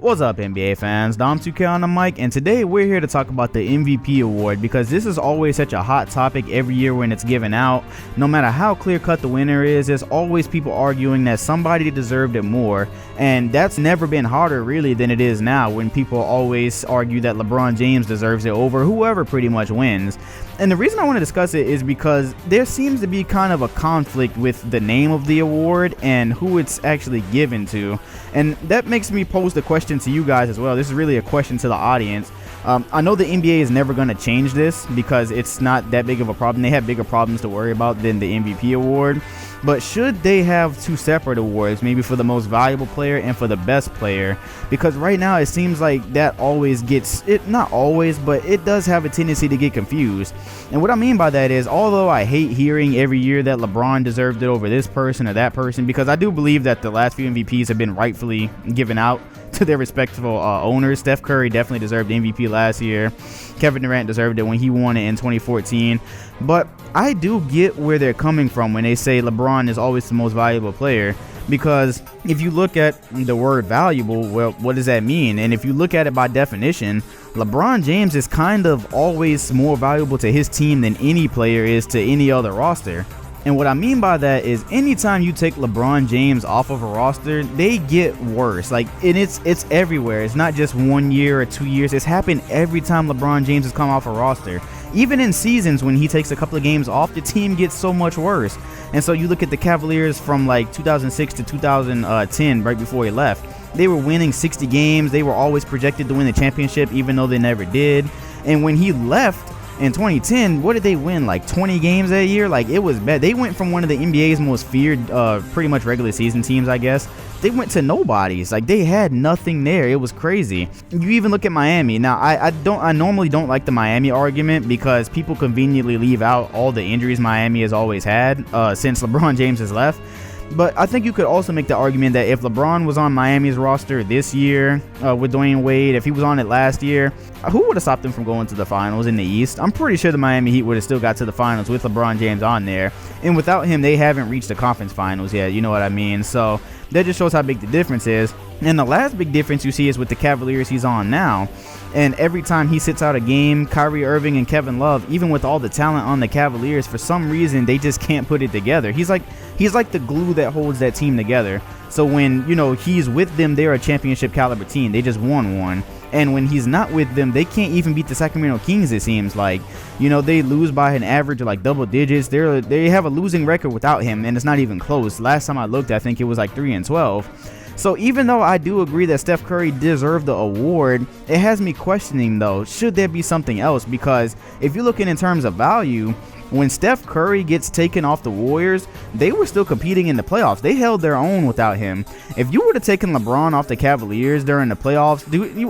What's up, NBA fans? Dom2K on the mic, and today we're here to talk about the MVP award because this is always such a hot topic every year when it's given out. No matter how clear-cut the winner is, there's always people arguing that somebody deserved it more, and that's never been harder really than it is now when people always argue that LeBron James deserves it over whoever pretty much wins. And the reason I want to discuss it is because there seems to be kind of a conflict with the name of the award and who it's actually given to. And that makes me pose the question to you guys as well. This is really a question to the audience. I know the NBA is never going to change this because it's not that big of a problem. They have bigger problems to worry about than the MVP award. But should they have two separate awards, maybe for the most valuable player and for the best player? Because right now it seems like that always gets, not always, but it does have a tendency to get confused. And what I mean by that is, although I hate hearing every year that LeBron deserved it over this person or that person, because I do believe that the last few MVPs have been rightfully given out to their respective owners. Steph Curry definitely deserved the MVP last year. Kevin Durant deserved it when he won it in 2014. But I do get where they're coming from when they say LeBron is always the most valuable player, because if you look at the word valuable, well, what does that mean? And if you look at it by definition, LeBron James is kind of always more valuable to his team than any player is to any other roster. And what I mean by that is anytime you take LeBron James off of a roster, they get worse. Like, and it's everywhere. It's not just 1 year or 2 years. It's happened every time LeBron James has come off a roster. Even in seasons when he takes a couple of games off, the team gets so much worse. And so you look at the Cavaliers from like 2006 to 2010, right before he left. They were winning 60 games. They were always projected to win the championship, even though they never did. And when he left in 2010, what did they win? Like 20 games that year? Like, it was bad. They went from one of the NBA's most feared, pretty much regular season teams, I guess. They went to nobodies. Like, they had nothing there. It was crazy. You even look at Miami. Now, I normally don't like the Miami argument because people conveniently leave out all the injuries Miami has always had since LeBron James has left. But I think you could also make the argument that if LeBron was on Miami's roster this year with Dwayne Wade, if he was on it last year, who would have stopped him from going to the finals in the East? I'm pretty sure the Miami Heat would have still got to the finals with LeBron James on there. And without him, they haven't reached the conference finals yet. You know what I mean? So that just shows how big the difference is. And the last big difference you see is with the Cavaliers he's on now. And every time he sits out a game, Kyrie Irving and Kevin Love, even with all the talent on the Cavaliers, for some reason they just can't put it together. He's like the glue that holds that team together. So when, you know, he's with them, they're a championship caliber team. They just won one. And when he's not with them, they can't even beat the Sacramento Kings, it seems like. You know, they lose by an average of like double digits. They have a losing record without him, and it's not even close. Last time I looked, I think it was like 3-12. So even though I do agree that Steph Curry deserved the award, it has me questioning, though, should there be something else? Because if you're looking in terms of value, when Steph Curry gets taken off the Warriors, they were still competing in the playoffs. They held their own without him. If you would have taken LeBron off the Cavaliers during the playoffs,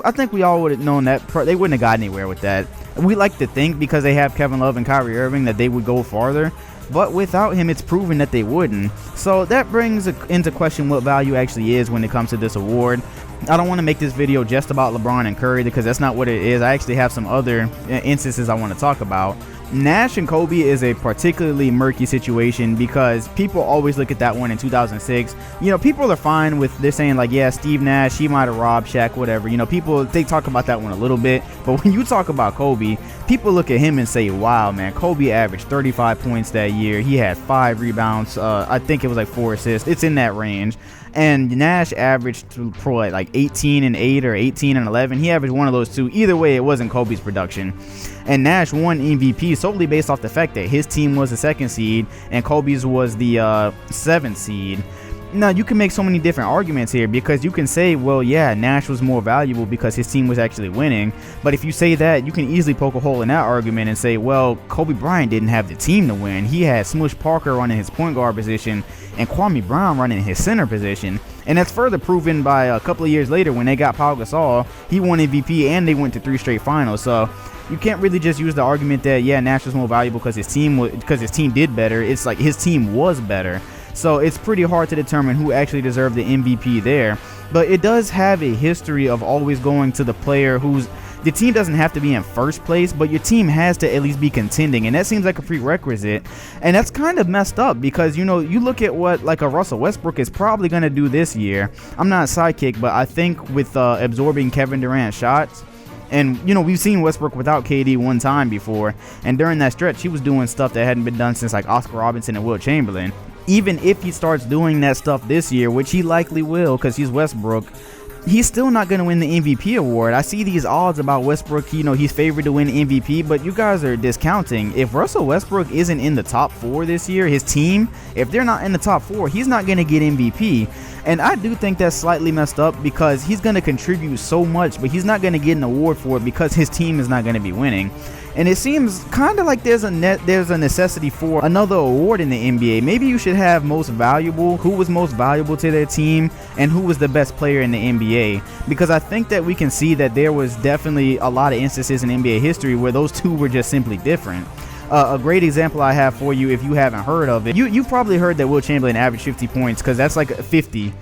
I think we all would have known that they wouldn't have got anywhere with that. We like to think because they have Kevin Love and Kyrie Irving that they would go farther. But without him, it's proven that they wouldn't. So that brings into question what value actually is when it comes to this award. I don't want to make this video just about LeBron and Curry because that's not what it is. I actually have some other instances I want to talk about. Nash and Kobe is a particularly murky situation because people always look at that one in 2006. You know, people are fine with, they're saying like, yeah, Steve Nash, he might have robbed Shaq, whatever. You know, people, they talk about that one a little bit. But when you talk about Kobe, people look at him and say, wow, man, Kobe averaged 35 points that year. He had 5 rebounds. I think it was like 4 assists. It's in that range. And Nash averaged probably like 18 and 8 or 18 and 11. He averaged one of those two. Either way, it wasn't Kobe's production. And Nash won MVP solely based off the fact that his team was the 2nd seed and Kobe's was the 7th seed. Now, you can make so many different arguments here because you can say, well, yeah, Nash was more valuable because his team was actually winning. But if you say that, you can easily poke a hole in that argument and say, well, Kobe Bryant didn't have the team to win. He had Smush Parker running his point guard position and Kwame Brown running his center position. And that's further proven by a couple of years later when they got Pau Gasol. He won MVP and they went to 3 straight finals. So you can't really just use the argument that, yeah, Nash was more valuable because his team did better. It's like his team was better. So it's pretty hard to determine who actually deserved the MVP there. But it does have a history of always going to the player who's The team doesn't have to be in first place, but your team has to at least be contending, and that seems like a prerequisite. And that's kind of messed up because, you look at what like a Russell Westbrook is probably going to do this year. I'm not a sidekick, but I think with absorbing Kevin Durant's shots, and we've seen Westbrook without KD one time before, and during that stretch he was doing stuff that hadn't been done since like Oscar Robertson and Wilt Chamberlain. Even if he starts doing that stuff this year, which he likely will because he's Westbrook, he's still not going to win the MVP award. I see these odds about Westbrook, he's favored to win MVP, but you guys are discounting. If Russell Westbrook isn't in the top 4 this year, his team, if they're not in the top 4, he's not going to get MVP. And I do think that's slightly messed up because he's going to contribute so much, but he's not going to get an award for it because his team is not going to be winning. And it seems kind of like there's a necessity for another award in the NBA. Maybe you should have most valuable, who was most valuable to their team, and who was the best player in the NBA. Because I think that we can see that there was definitely a lot of instances in NBA history where those two were just simply different. A great example I have for you, if you haven't heard of it, you've probably heard that Wilt Chamberlain averaged 50 points because that's like 50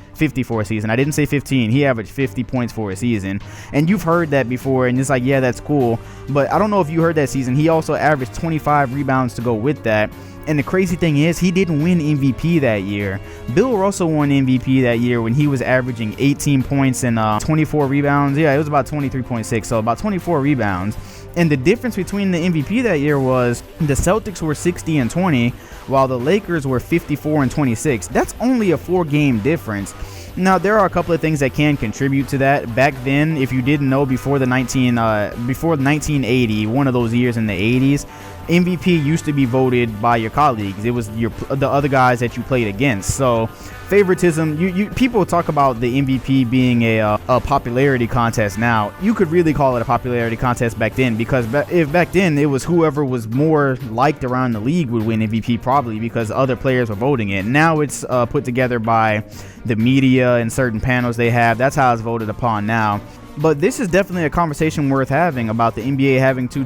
for a season. I didn't say 15. He averaged 50 points for a season. And you've heard that before, and it's like, yeah, that's cool. But I don't know if you heard that season. He also averaged 25 rebounds to go with that. And the crazy thing is, he didn't win MVP that year. Bill Russell won MVP that year when he was averaging 18 points and 24 rebounds. Yeah, it was about 23.6, so about 24 rebounds. And the difference between the MVP that year was the Celtics were 60-20, while the Lakers were 54-26. That's only a 4-game difference. Now, there are a couple of things that can contribute to that. Back then, if you didn't know, before 1980, one of those years in the 80s, MVP used to be voted by your colleagues. It was the other guys that you played against. So favoritism, people talk about the MVP being a popularity contest now. You could really call it a popularity contest back then, because if back then it was whoever was more liked around the league would win MVP, probably because other players were voting it. Now it's put together by the media and certain panels they have. That's how it's voted upon now. But this is definitely a conversation worth having about the NBA having two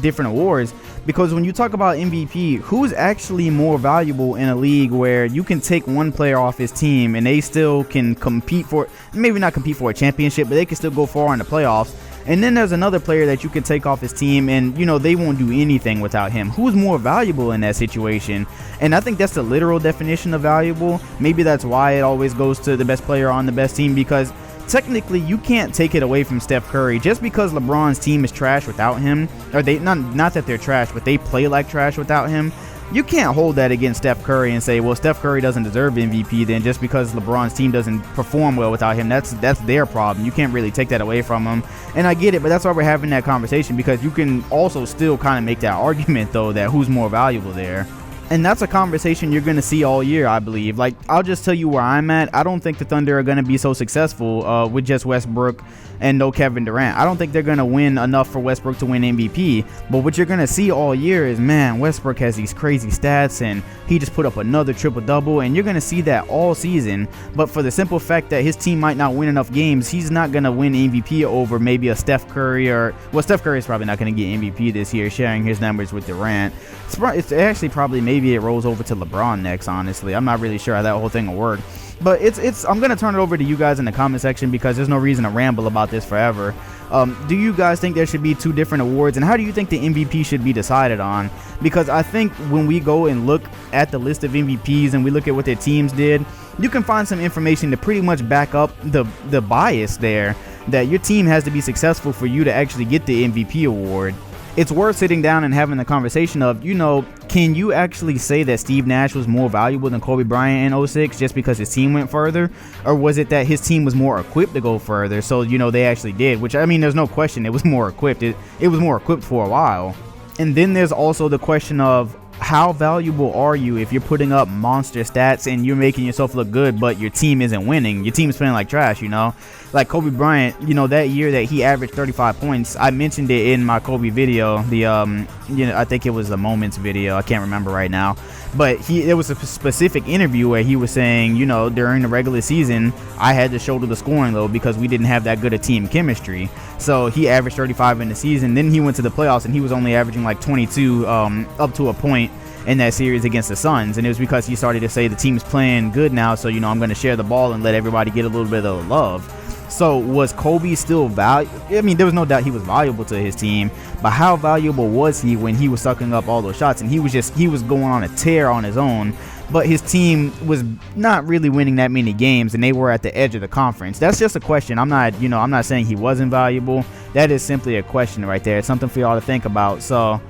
different awards, because when you talk about MVP, who's actually more valuable in a league where you can take one player off his team and they still can compete for, maybe not compete for a championship, but they can still go far in the playoffs. And then there's another player that you can take off his team and, they won't do anything without him. Who's more valuable in that situation? And I think that's the literal definition of valuable. Maybe that's why it always goes to the best player on the best team, because technically you can't take it away from Steph Curry. Just because LeBron's team is trash without him, or they not that they're trash, but they play like trash without him, you can't hold that against Steph Curry and say, well, Steph Curry doesn't deserve MVP then just because LeBron's team doesn't perform well without him. That's their problem. You can't really take that away from them. And I get it, but that's why we're having that conversation, because you can also still kind of make that argument, though, that who's more valuable there. And that's a conversation you're going to see all year, I believe. Like, I'll just tell you where I'm at. I don't think the Thunder are going to be so successful with just Westbrook and no Kevin Durant. I don't think they're going to win enough for Westbrook to win MVP. But what you're going to see all year is, man, Westbrook has these crazy stats, and he just put up another triple-double, and you're going to see that all season. But for the simple fact that his team might not win enough games, he's not going to win MVP over maybe a Steph Curry, or, well, Steph Curry is probably not going to get MVP this year, sharing his numbers with Durant. It's actually probably maybe it rolls over to LeBron next, honestly. I'm not really sure how that whole thing will work. But I'm going to turn it over to you guys in the comment section, because there's no reason to ramble about this forever. Do you guys think there should be two different awards, and how do you think the MVP should be decided on? Because I think when we go and look at the list of MVPs and we look at what their teams did, you can find some information to pretty much back up the bias there, that your team has to be successful for you to actually get the MVP award. It's worth sitting down and having the conversation of, can you actually say that Steve Nash was more valuable than Kobe Bryant in 06 just because his team went further? Or was it that his team was more equipped to go further? So, they actually did, which, I mean, there's no question it was more equipped. It was more equipped for a while. And then there's also the question of, how valuable are you if you're putting up monster stats and you're making yourself look good, but your team isn't winning? Your team's playing like trash, Like Kobe Bryant, that year that he averaged 35 points, I mentioned it in my Kobe video, I think it was the Moments video, I can't remember right now, but it was a specific interview where he was saying, during the regular season, I had to shoulder the scoring load because we didn't have that good a team chemistry. So he averaged 35 in the season. Then he went to the playoffs and he was only averaging like 22 up to a point in that series against the Suns. And it was because he started to say the team's playing good now, so I'm going to share the ball and let everybody get a little bit of love. So was Kobe still valuable? I mean, there was no doubt he was valuable to his team, but how valuable was he when he was sucking up all those shots and he was going on a tear on his own, but his team was not really winning that many games and they were at the edge of the conference? That's just a question. I'm not saying he wasn't valuable. That is simply a question right there. It's something for y'all to think about. So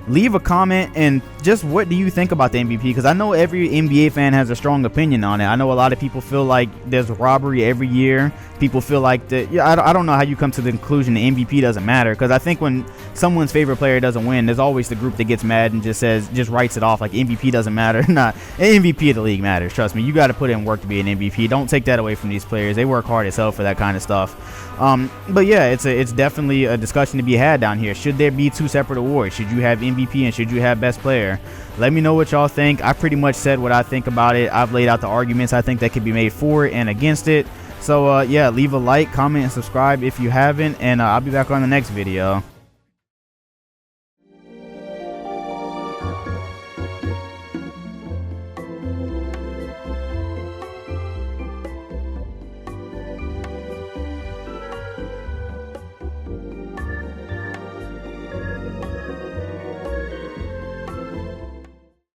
leave a comment and just what do you think about the MVP, because I know every NBA fan has a strong opinion on it. I know a lot of people feel like there's robbery every year. People feel like that. Yeah, I don't know how you come to the conclusion the MVP doesn't matter, because I think when someone's favorite player doesn't win, there's always the group that gets mad and just writes it off like MVP doesn't matter. Nah, MVP of the league matters. Trust me, you got to put in work to be an MVP. Don't take that away from these players. They work hard as hell for that kind of stuff. But yeah, it's definitely a discussion to be had down here. Should there be two separate awards? Should you have MVP and should you have best player? Let me know what y'all think. I pretty much said what I think about it. I've laid out the arguments I think that could be made for it and against it. So yeah, leave a like, comment, and subscribe if you haven't, and I'll be back on the next video.